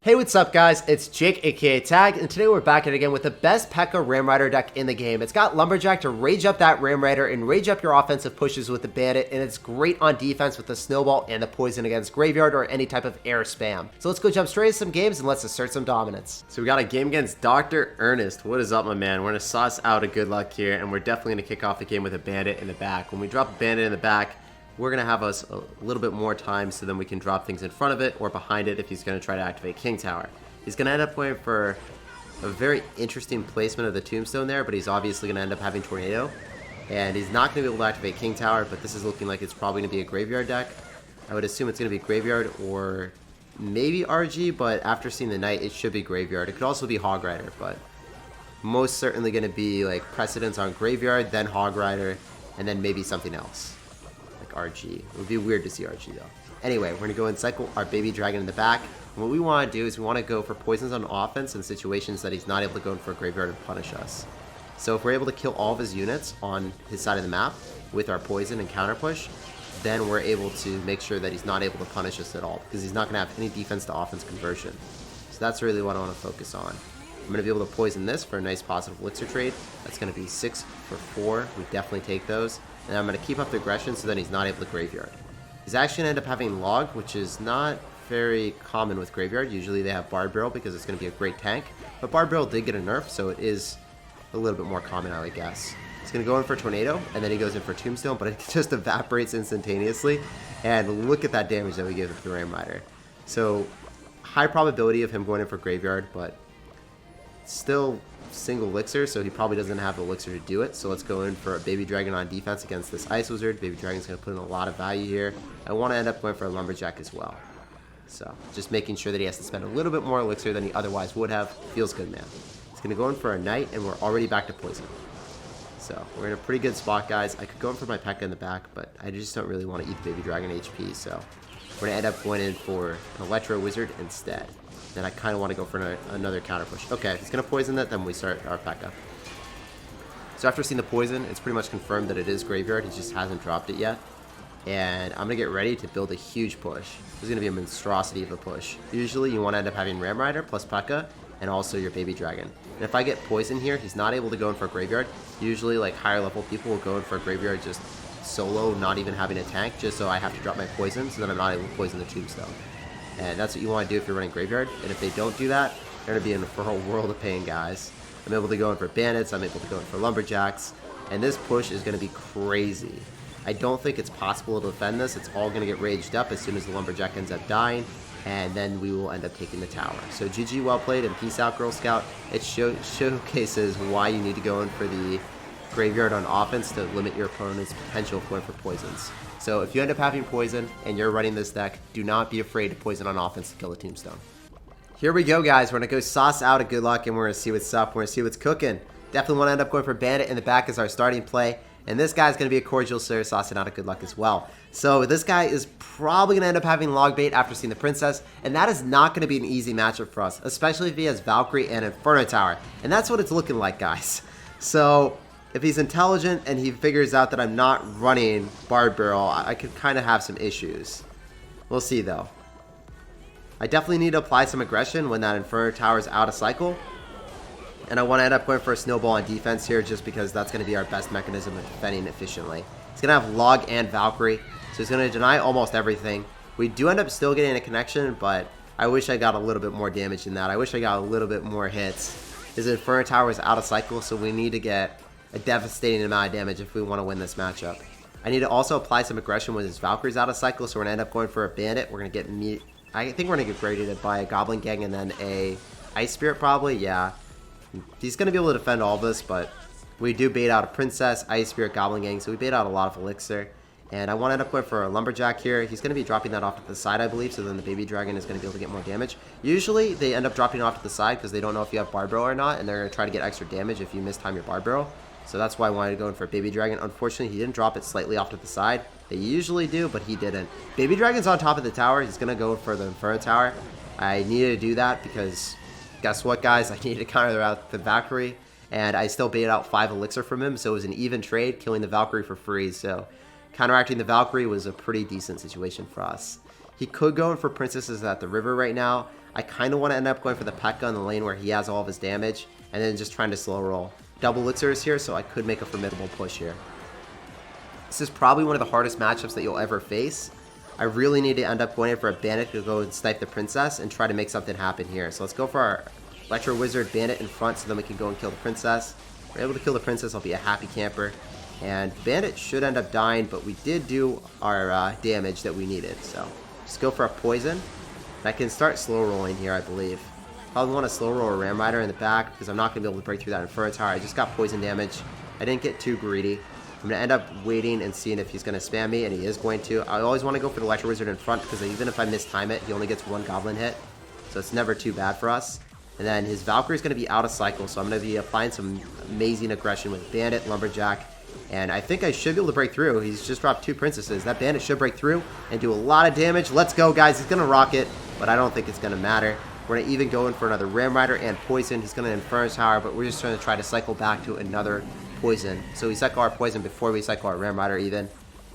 Hey, what's up guys? It's Jake aka Tag, and today we're back at it again with the best Pekka Ram Rider deck in the game. It's got Lumberjack to rage up that Ram Rider and rage up your offensive pushes with the Bandit, and it's great on defense with the Snowball and the Poison against Graveyard or any type of air spam. So let's go jump straight into some games and let's assert some dominance. So we got a game against Dr. Ernest. What is up, my man? We're gonna sauce out a good luck here, and we're definitely gonna kick off the game with a Bandit in the back. When we drop a Bandit in the back, we're going to have us a little bit more time so then we can drop things in front of it or behind it if he's going to try to activate King Tower. He's going to end up going for a very interesting placement of the Tombstone there, but he's obviously going to end up having Tornado. And he's not going to be able to activate King Tower, but this is looking like it's probably going to be a Graveyard deck. I would assume it's going to be Graveyard or maybe RG, but after seeing the Knight, it should be Graveyard. It could also be Hog Rider, but most certainly going to be like precedence on Graveyard, then Hog Rider, and then maybe something else. RG. It would be weird to see RG though. Anyway, we're going to go and cycle our Baby Dragon in the back. And what we want to do is we want to go for poisons on offense in situations that he's not able to go in for a Graveyard and punish us. So if we're able to kill all of his units on his side of the map with our poison and counter push, then we're able to make sure that he's not able to punish us at all because he's not going to have any defense to offense conversion. So that's really what I want to focus on. I'm going to be able to poison this for a nice positive elixir trade. That's going to be 6 for 4. We definitely take those. And I'm going to keep up the aggression so that he's not able to Graveyard. He's actually going to end up having Log, which is not very common with Graveyard. Usually they have Bard Barrel because it's going to be a great tank. But Bard Barrel did get a nerf, so it is a little bit more common, I would guess. He's going to go in for Tornado, and then he goes in for Tombstone, but it just evaporates instantaneously. And look at that damage that we give with the Ram Rider. So, high probability of him going in for Graveyard, but still single elixir, so he probably doesn't have the elixir to do it. So let's go in for a Baby Dragon on defense against this Ice Wizard. Baby Dragon's going to put in a lot of value here. I want to end up going for a Lumberjack as well. So just making sure that he has to spend a little bit more elixir than he otherwise would have. Feels good, man. He's going to go in for a Knight, and we're already back to Poison. So we're in a pretty good spot, guys. I could go in for my Pekka in the back, but I just don't really want to eat the Baby Dragon HP. So we're going to end up going in for an Electro Wizard instead. Then I kind of want to go for another counter push. Okay, if he's going to poison that, then we start our Pekka. So after seeing the poison, it's pretty much confirmed that it is Graveyard. He just hasn't dropped it yet. And I'm going to get ready to build a huge push. This is going to be a monstrosity of a push. Usually you want to end up having Ram Rider plus Pekka and also your Baby Dragon. And if I get poison here, he's not able to go in for a Graveyard. Usually like higher level people will go in for a Graveyard just solo, not even having a tank, just so I have to drop my poison so that I'm not able to poison the Tombstone. And that's what you want to do if you're running Graveyard. And if they don't do that, they're going to be in for a world of pain, guys. I'm able to go in for Bandits. I'm able to go in for Lumberjacks. And this push is going to be crazy. I don't think it's possible to defend this. It's all going to get raged up as soon as the Lumberjack ends up dying. And then we will end up taking the tower. So GG, well played, and peace out, Girl Scout. It showcases why you need to go in for the Graveyard on offense to limit your opponent's potential for going for poisons. So if you end up having poison and you're running this deck, do not be afraid to poison on offense to kill a Tombstone. Here we go, guys. We're going to go sauce out a good luck, and we're going to see what's up. We're going to see what's cooking. Definitely want to end up going for Bandit in the back as our starting play. And this guy's going to be a Cordial Sir, saucing out a good luck as well. So this guy is probably going to end up having Log Bait after seeing the Princess. And that is not going to be an easy matchup for us, especially if he has Valkyrie and Inferno Tower. And that's what it's looking like, guys. So if he's intelligent and he figures out that I'm not running Bard Barrel, I could kind of have some issues. We'll see, though. I definitely need to apply some aggression when that Inferno Tower is out of cycle. And I want to end up going for a Snowball on defense here just because that's going to be our best mechanism of defending efficiently. He's going to have Log and Valkyrie, so he's going to deny almost everything. We do end up still getting a connection, but I wish I got a little bit more damage than that. I wish I got a little bit more hits. His Inferno Tower is out of cycle, so we need to get a devastating amount of damage if we want to win this matchup. I need to also apply some aggression when his Valkyrie's out of cycle, so we're going to end up going for a Bandit. We're going to get I think we're going to get graded by a Goblin Gang and then a Ice Spirit probably, yeah. He's going to be able to defend all of this, but we do bait out a Princess, Ice Spirit, Goblin Gang, so we bait out a lot of Elixir. And I want to end up going for a Lumberjack here. He's going to be dropping that off to the side, I believe, so then the Baby Dragon is going to be able to get more damage. Usually, they end up dropping it off to the side because they don't know if you have Bard Barrel or not, and they're going to try to get extra damage if you mistime your Bard Barrel. So that's why I wanted to go in for a Baby Dragon. Unfortunately, he didn't drop it slightly off to the side. They usually do, but he didn't. Baby Dragon's on top of the tower. He's going to go for the Inferno Tower. I needed to do that because guess what, guys? I needed to counter out the Valkyrie, and I still baited out 5 Elixir from him, so it was an even trade, killing the Valkyrie for free. So counteracting the Valkyrie was a pretty decent situation for us. He could go in for princesses at the river right now. I kind of want to end up going for the pekka in the lane where he has all of his damage, and then just trying to slow roll. Double elixirs here, so I could make a formidable push here. This is probably one of the hardest matchups that you'll ever face. I really need to end up going in for a bandit to go and snipe the princess and try to make something happen here. So let's go for our Electro Wizard bandit in front so then we can go and kill the princess. If we're able to kill the princess, I'll be a happy camper. And bandit should end up dying, but we did do our damage that we needed. So just go for a poison. And I can start slow rolling here, I believe. Probably want to slow roll a Ram Rider in the back because I'm not going to be able to break through that Inferno Tower. I just got poison damage. I didn't get too greedy. I'm going to end up waiting and seeing if he's going to spam me, and he is going to. I always want to go for the Electro Wizard in front because even if I mistime it, he only gets one Goblin hit. So it's never too bad for us. And then his Valkyrie is going to be out of cycle, so I'm going to be applying some amazing aggression with Bandit, Lumberjack, and I think I should be able to break through. He's just dropped 2 princesses. That Bandit should break through and do a lot of damage. Let's go, guys. He's going to rock it, but I don't think it's going to matter. We're going to even go in for another Ram Rider and Poison. He's going to Inferno Tower, but we're just going to try to cycle back to another Poison. So we cycle our Poison before we cycle our Ram Rider even.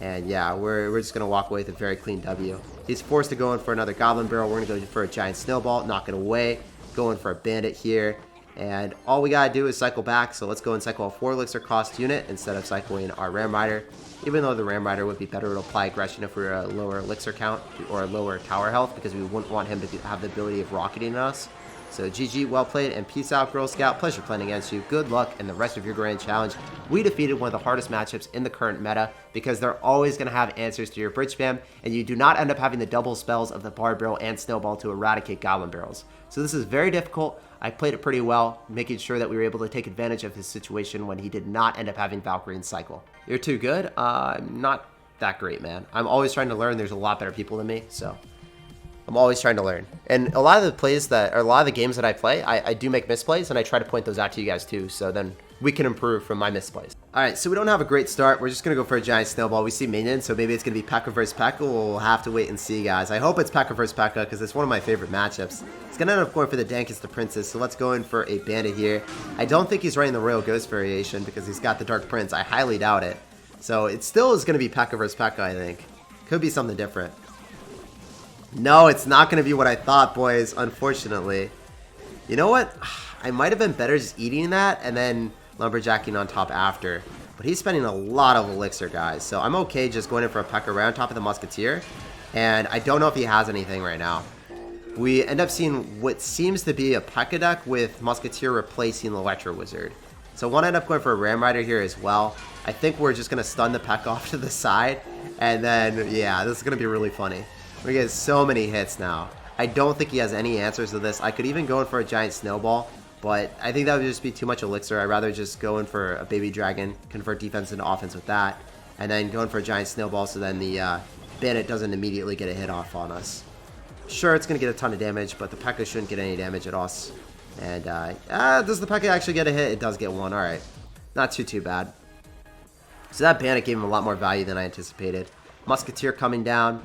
And yeah, we're just going to walk away with a very clean W. He's forced to go in for another Goblin Barrel. We're going to go for a Giant Snowball, knock it away. Going for a bandit here, and all we gotta do is cycle back. So let's go and cycle a 4 elixir cost unit instead of cycling our Ram Rider, even though the Ram Rider would be better to apply aggression if we were a lower elixir count or a lower tower health, because we wouldn't want him to have the ability of rocketing us. So GG, well played, and peace out, Girl Scout. Pleasure playing against you. Good luck in the rest of your grand challenge. We defeated one of the hardest matchups in the current meta because they're always going to have answers to your bridge spam, and you do not end up having the double spells of the Bard Barrel and Snowball to eradicate Goblin Barrels. So this is very difficult. I played it pretty well, making sure that we were able to take advantage of his situation when he did not end up having Valkyrie in cycle. You're too good? Not that great, man. I'm always trying to learn. There's a lot better people than me, so I'm always trying to learn. And a lot of the plays that, or a lot of the games that I play, I do make misplays, and I try to point those out to you guys too, so then we can improve from my misplays. Alright, so we don't have a great start. We're just going to go for a Giant Snowball. We see minions, so maybe it's going to be Pekka versus Pekka. We'll have to wait and see, guys. I hope it's Pekka versus Pekka, because it's one of my favorite matchups. It's going to end up going for the Dankest the Princess, so let's go in for a Bandit here. I don't think he's running the Royal Ghost variation, because he's got the Dark Prince. I highly doubt it. So it still is going to be Pekka versus Pekka, I think. Could be something different. No, it's not going to be what I thought, boys, unfortunately. You know what? I might have been better just eating that and then lumberjacking on top after. But he's spending a lot of elixir, guys. So I'm okay just going in for a Pekka right on top of the musketeer. And I don't know if he has anything right now. We end up seeing what seems to be a Pekka deck with musketeer replacing the Electro Wizard. So I want to end up going for a Ram Rider here as well. I think we're just going to stun the Pekka off to the side. And then, yeah, this is going to be really funny. We get so many hits now. I don't think he has any answers to this. I could even go in for a Giant Snowball, but I think that would just be too much elixir. I'd rather just go in for a Baby Dragon, convert defense into offense with that, and then go in for a Giant Snowball so then the Bandit doesn't immediately get a hit off on us. Sure, it's going to get a ton of damage, but the Pekka shouldn't get any damage at us. And, does the Pekka actually get a hit? It does get one. Alright. Not too bad. So that Bandit gave him a lot more value than I anticipated. Musketeer coming down.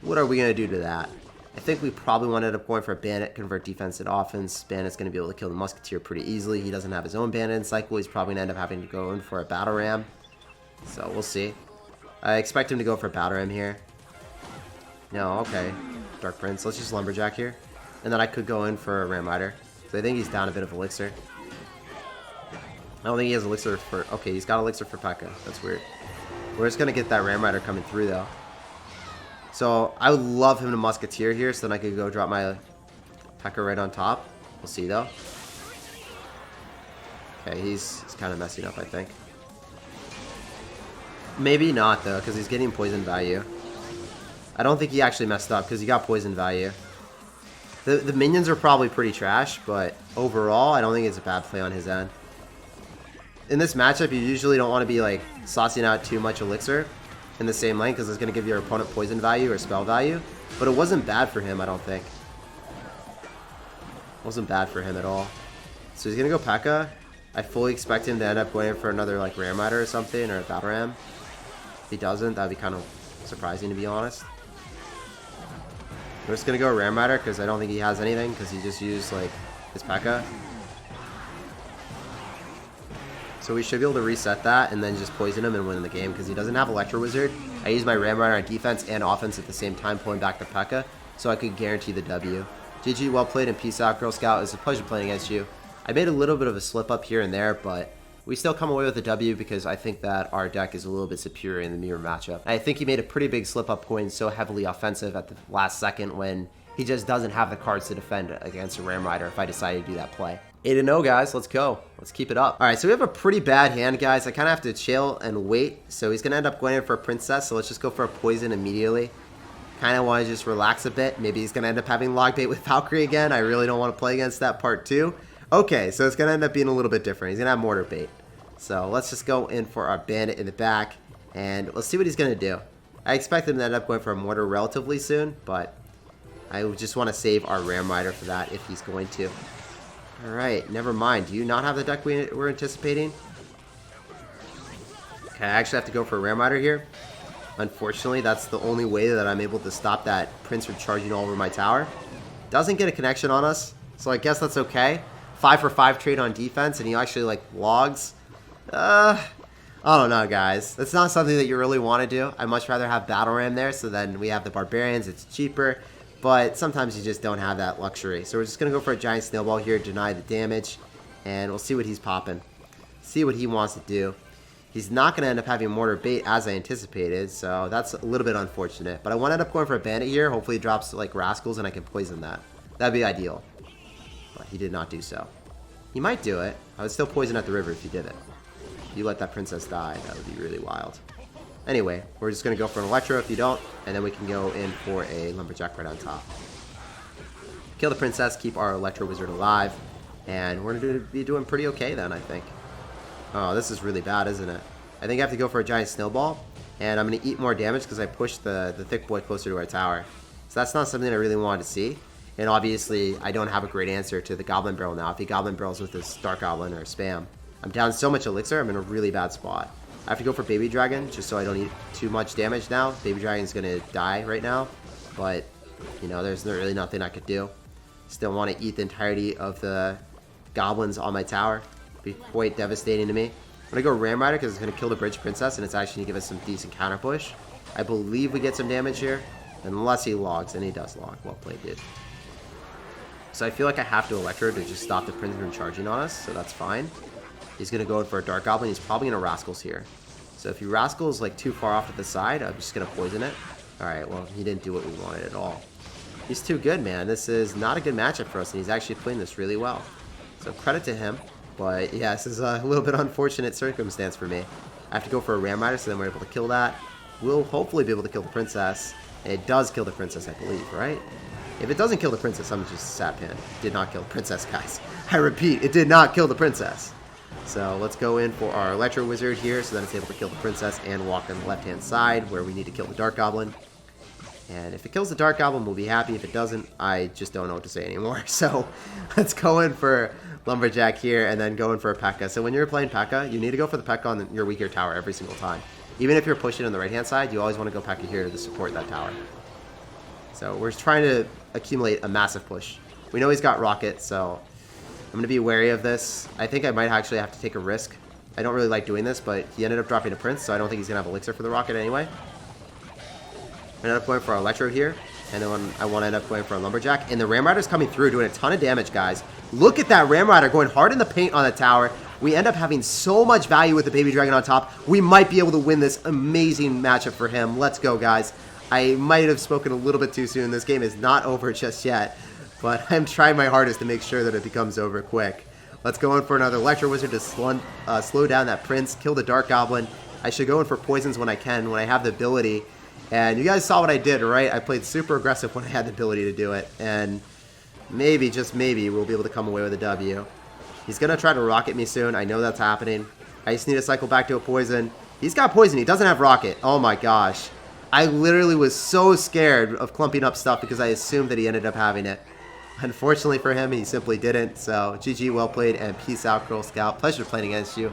What are we going to do to that? I think we probably want to end up going for a Bandit, convert defense to offense. Bandit's going to be able to kill the Musketeer pretty easily. He doesn't have his own Bandit in cycle. He's probably going to end up having to go in for a Battle Ram. So we'll see. I expect him to go for a Battle Ram here. No, okay. Dark Prince. Let's just Lumberjack here. And then I could go in for a Ram Rider. So I think he's down a bit of elixir. I don't think he has elixir for... Okay, he's got elixir for Pekka. That's weird. We're just going to get that Ram Rider coming through, though. So I would love him to Musketeer here, so then I could go drop my Pekka right on top. We'll see, though. Okay, he's kind of messing up, I think. Maybe not, though, because he's getting poison value. I don't think he actually messed up, because he got poison value. The minions are probably pretty trash, but overall, I don't think it's a bad play on his end. In this matchup, you usually don't want to be, like, saucing out too much elixir in the same lane, because it's going to give your opponent poison value or spell value. But it wasn't bad for him, I don't think. It wasn't bad for him at all. So he's going to go Pekka. I fully expect him to end up going in for another, like, Ram Rider or something, or a Battle Ram. If he doesn't, that would be kind of surprising, to be honest. We're just going to go Ram Rider, because I don't think he has anything, because he just used, like, his Pekka. So we should be able to reset that and then just poison him and win the game, because he doesn't have Electro Wizard. I used my Ram Rider on defense and offense at the same time, pulling back the Pekka, so I could guarantee the W. GG, well played, and peace out, Girl Scout. It was a pleasure playing against you. I made a little bit of a slip up here and there, but we still come away with a W because I think that our deck is a little bit superior in the mirror matchup. I think he made a pretty big slip up going so heavily offensive at the last second when he just doesn't have the cards to defend against a Ram Rider if I decided to do that play. 8-0, guys. Let's go. Let's keep it up. All right, so we have a pretty bad hand, guys. I kind of have to chill and wait. So he's going to end up going in for a Princess, so let's just go for a Poison immediately. Kind of want to just relax a bit. Maybe he's going to end up having Log Bait with Valkyrie again. I really don't want to play against that part 2. Okay, so it's going to end up being a little bit different. He's going to have Mortar Bait. So let's just go in for our Bandit in the back, and let's see what he's going to do. I expect him to end up going for a Mortar relatively soon, but I just want to save our Ram Rider for that if he's going to. Alright, never mind. Do you not have the deck we're anticipating? Okay, I actually have to go for a Ram Rider here. Unfortunately, that's the only way that I'm able to stop that Prince from charging all over my tower. Doesn't get a connection on us, so I guess that's okay. 5 for 5 trade on defense, and he actually, like, logs. I don't know, guys. That's not something that you really want to do. I'd much rather have Battle Ram there, so then we have the Barbarians. It's cheaper. But sometimes you just don't have that luxury. So we're just going to go for a Giant Snowball here, deny the damage, and we'll see what he's popping. See what he wants to do. He's not going to end up having Mortar Bait as I anticipated, so that's a little bit unfortunate. But I want to end up going for a Bandit here. Hopefully he drops like Rascals and I can poison that. That'd be ideal. But he did not do so. He might do it. I would still poison at the river if he did it. If you let that Princess die, that would be really wild. Anyway, we're just going to go for an Electro if you don't, and then we can go in for a Lumberjack right on top. Kill the Princess, keep our Electro Wizard alive, and we're going to be doing pretty okay then, I think. Oh, this is really bad, isn't it? I think I have to go for a Giant Snowball, and I'm going to eat more damage because I pushed the Thick Boy closer to our tower. So that's not something I really wanted to see, and obviously I don't have a great answer to the Goblin Barrel now. If he Goblin Barrels with this Dark Goblin or Spam, I'm down so much Elixir, I'm in a really bad spot. I have to go for Baby Dragon, just so I don't eat too much damage now. Baby Dragon's going to die right now, but, you know, there's really nothing I could do. Still want to eat the entirety of the Goblins on my tower. Be quite devastating to me. I'm going to go Ram Rider because it's going to kill the Bridge Princess, and it's actually going to give us some decent counter push. I believe we get some damage here, unless he logs, and he does log. Well played, dude. So I feel like I have to Electro to just stop the Prince from charging on us, so that's fine. He's going to go in for a Dark Goblin. He's probably going to Rascals here. So if he Rascals like too far off to the side, I'm just going to poison it. Alright, well, he didn't do what we wanted at all. He's too good, man. This is not a good matchup for us, and he's actually playing this really well. So credit to him. But yeah, this is a little bit unfortunate circumstance for me. I have to go for a Ram Rider, so then we're able to kill that. We'll hopefully be able to kill the Princess. And it does kill the Princess, I believe, right? If it doesn't kill the Princess, I'm just sap pan. Did not kill the Princess, guys. I repeat, it did not kill the Princess. So let's go in for our Electro Wizard here, so then it's able to kill the Princess and walk on the left-hand side where we need to kill the Dark Goblin. And if it kills the Dark Goblin, we'll be happy. If it doesn't, I just don't know what to say anymore. So let's go in for Lumberjack here and then go in for a Pekka. So when you're playing Pekka, you need to go for the Pekka on your weaker tower every single time. Even if you're pushing on the right-hand side, you always want to go Pekka here to support that tower. So we're trying to accumulate a massive push. We know he's got Rocket, so I'm going to be wary of this. I think I might actually have to take a risk. I don't really like doing this, but he ended up dropping a Prince, so I don't think he's going to have Elixir for the Rocket anyway. I ended up going for our Electro here, and then I want to end up going for a Lumberjack. And the Ram Rider's coming through, doing a ton of damage, guys. Look at that Ram Rider going hard in the paint on the tower. We end up having so much value with the Baby Dragon on top. We might be able to win this amazing matchup for him. Let's go, guys. I might have spoken a little bit too soon. This game is not over just yet. But I'm trying my hardest to make sure that it becomes over quick. Let's go in for another Electro Wizard to slow down that Prince, kill the Dark Goblin. I should go in for poisons when I can, when I have the ability. And you guys saw what I did, right? I played super aggressive when I had the ability to do it. And maybe, just maybe, we'll be able to come away with a W. He's going to try to Rocket me soon. I know that's happening. I just need to cycle back to a poison. He's got poison. He doesn't have Rocket. Oh my gosh. I literally was so scared of clumping up stuff because I assumed that he ended up having it. Unfortunately for him, he simply didn't. So, GG, well played, and peace out, Girl Scout. Pleasure playing against you.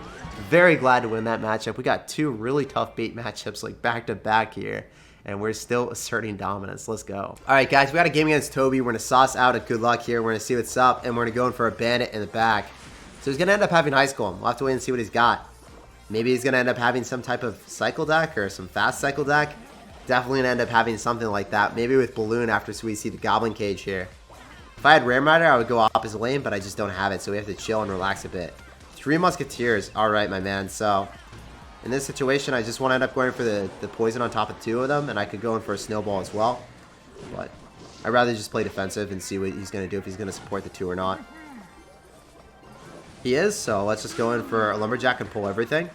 Very glad to win that matchup. We got two really tough bait matchups, like back-to-back here, and we're still asserting dominance. Let's go. All right, guys, we got a game against Toby. We're going to sauce out at good luck here. We're going to see what's up, and we're going to go in for a Bandit in the back. So he's going to end up having High School. We'll have to wait and see what he's got. Maybe he's going to end up having some type of cycle deck or some fast cycle deck. Definitely going to end up having something like that. Maybe with Balloon after we see the Goblin Cage here. If I had Ram Rider, I would go opposite lane, but I just don't have it, so we have to chill and relax a bit. 3 Musketeers. Alright, my man. So, in this situation, I just want to end up going for the poison on top of 2 of them, and I could go in for a snowball as well. But I'd rather just play defensive and see what he's going to do, if he's going to support the 2 or not. He is, so let's just go in for a Lumberjack and pull everything.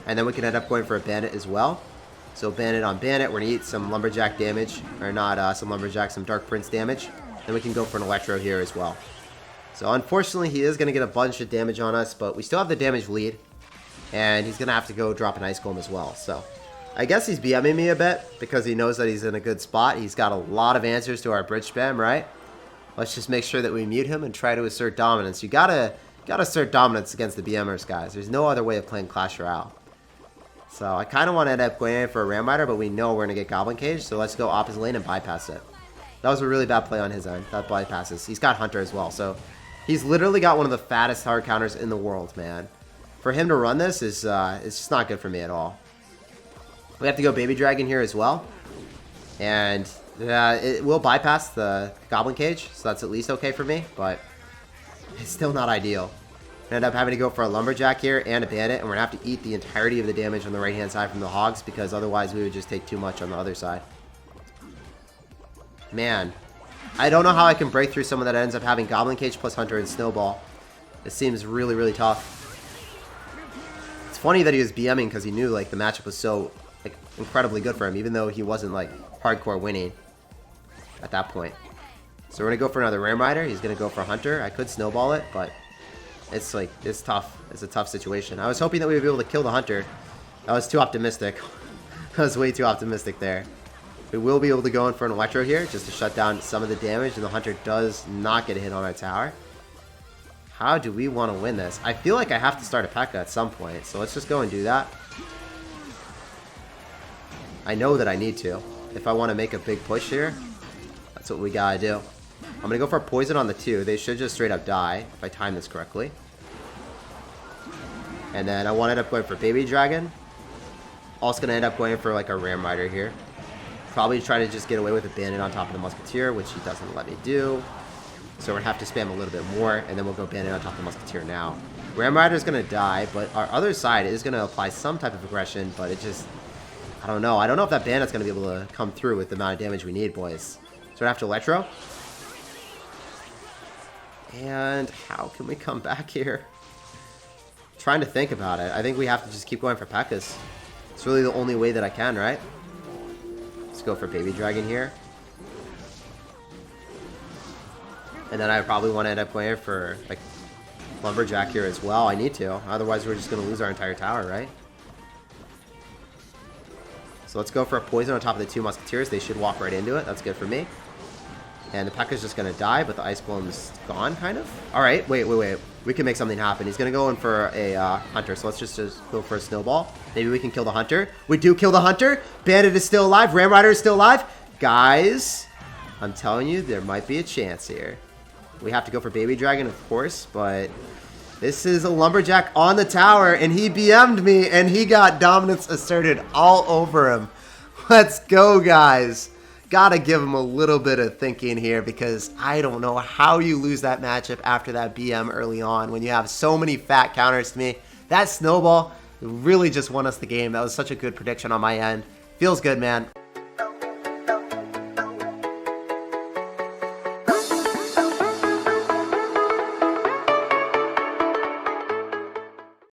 And then we can end up going for a Bandit as well. So Bandit on Bandit, we're going to eat some Lumberjack damage. Or not some Lumberjack, some Dark Prince damage. Then we can go for an Electro here as well. So unfortunately, he is going to get a bunch of damage on us, but we still have the damage lead. And he's going to have to go drop an Ice Golem as well. So I guess he's BMing me a bit because he knows that he's in a good spot. He's got a lot of answers to our bridge spam, right? Let's just make sure that we mute him and try to assert dominance. You gotta assert dominance against the BMers, guys. There's no other way of playing Clash Royale. So I kind of want to end up going in for a Ram Rider, but we know we're going to get Goblin Cage, so let's go opposite lane and bypass it. That was a really bad play on his end. That bypasses. He's got Hunter as well, so he's literally got one of the fattest hard counters in the world, man. For him to run this is it's just not good for me at all. We have to go Baby Dragon here as well, and it will bypass the Goblin Cage, so that's at least okay for me, but it's still not ideal. End up having to go for a Lumberjack here and a Bandit, and we're going to have to eat the entirety of the damage on the right-hand side from the Hogs, because otherwise we would just take too much on the other side. Man, I don't know how I can break through someone that ends up having Goblin Cage plus Hunter and Snowball. It seems really, really tough. It's funny that he was BMing because he knew like the matchup was so like incredibly good for him, even though he wasn't like hardcore winning at that point. So we're going to go for another Ram Rider. He's going to go for a Hunter. I could Snowball it, but it's tough. It's a tough situation. I was hoping that we would be able to kill the Hunter. I was too optimistic. I was way too optimistic there. We will be able to go in for an Electro here just to shut down some of the damage, and the Hunter does not get a hit on our tower. How do we want to win this? I feel like I have to start a Pekka at some point, so let's just go and do that. I know that I need to. If I want to make a big push here, that's what we gotta do. I'm going to go for a poison on the 2. They should just straight up die, if I time this correctly. And then I want to end up going for Baby Dragon. Also going to end up going for like a Ram Rider here. Probably try to just get away with a Bandit on top of the Musketeer, which he doesn't let me do. So we're going to have to spam a little bit more, and then we'll go Bandit on top of the Musketeer now. Ram Rider is going to die, but our other side is going to apply some type of aggression, but it just... I don't know. I don't know if that Bandit's going to be able to come through with the amount of damage we need, boys. So we're going to have to Electro. And how can we come back here? Trying to think about it. I think we have to just keep going for Pekkas. It's really the only way that I can, right? Let's go for Baby Dragon here. And then I probably want to end up going for like Lumberjack here as well. I need to. Otherwise we're just going to lose our entire tower, right? So let's go for a poison on top of the 2 Musketeers. They should walk right into it. That's good for me. And the Pekka's just going to die, but the Ice Golem's gone, kind of. Alright, wait. We can make something happen. He's going to go in for a Hunter, so let's just go for a Snowball. Maybe we can kill the Hunter. We do kill the Hunter. Bandit is still alive. Ram Rider is still alive. Guys, I'm telling you, there might be a chance here. We have to go for Baby Dragon, of course, but this is a Lumberjack on the tower, and he BM'd me, and he got dominance asserted all over him. Let's go, guys. Gotta give him a little bit of thinking here, because I don't know how you lose that matchup after that BM early on when you have so many fat counters to me. That Snowball really just won us the game. That was such a good prediction on my end. Feels good, man.